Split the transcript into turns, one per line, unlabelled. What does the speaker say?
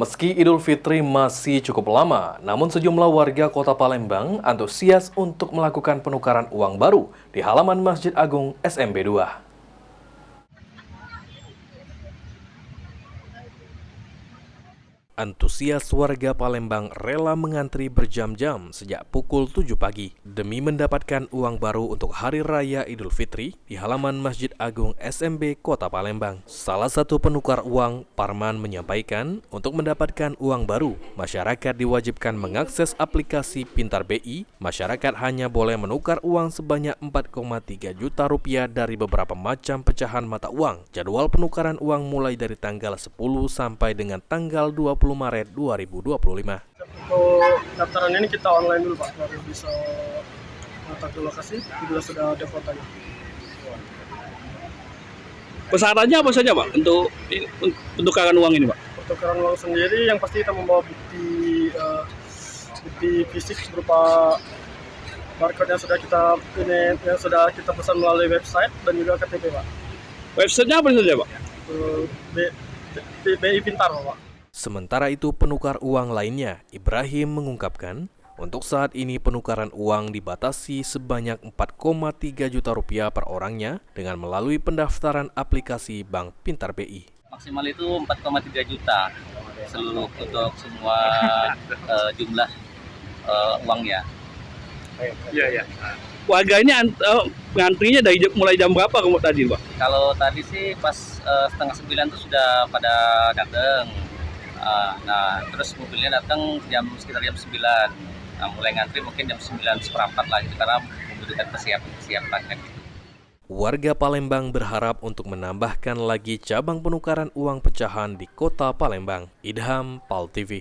Meski Idul Fitri masih cukup lama, namun sejumlah warga Kota Palembang antusias untuk melakukan penukaran uang baru di halaman Masjid Agung SMB 2. Antusias warga Palembang rela mengantri berjam-jam sejak pukul 7 pagi demi mendapatkan uang baru untuk Hari Raya Idul Fitri di halaman Masjid Agung SMB Kota Palembang. Salah satu penukar uang, Parman, menyampaikan untuk mendapatkan uang baru, masyarakat diwajibkan mengakses aplikasi Pintar BI. Masyarakat hanya boleh menukar uang sebanyak 4,3 juta rupiah dari beberapa macam pecahan mata uang. Jadwal penukaran uang mulai dari tanggal 10 sampai dengan tanggal 20 Maret 2025.
Untuk daftaran ini kita online dulu Pak, baru bisa kontak ke lokasi, juga sudah ada fotonya.
Persyaratannya apa saja Pak untuk penukaran uang ini Pak?
Penukaran uang sendiri yang pasti kita membawa bukti fisik berupa barcode yang sudah kita pesan melalui website dan juga KTP Pak.
Websitenya apa saja Pak?
BI Pintar Pak.
Sementara itu, penukar uang lainnya, Ibrahim, mengungkapkan untuk saat ini penukaran uang dibatasi sebanyak 4,3 juta rupiah per orangnya dengan melalui pendaftaran aplikasi Bank Pintar BI.
Maksimal itu 4,3 juta seluruh untuk semua jumlah uangnya.
Iya. Warga ini ngantrinya dari mulai jam berapa tadi Pak?
Kalau tadi sih pas setengah 9 itu sudah pada datang. Nah, terus mobilnya datang sekitar jam 9. Nah, mulai ngantri mungkin jam 9:15 lah gitu, karena membutuhkan persiapan kan gitu.
Warga Palembang berharap untuk menambahkan lagi cabang penukaran uang pecahan di Kota Palembang. Idham, PAL TV.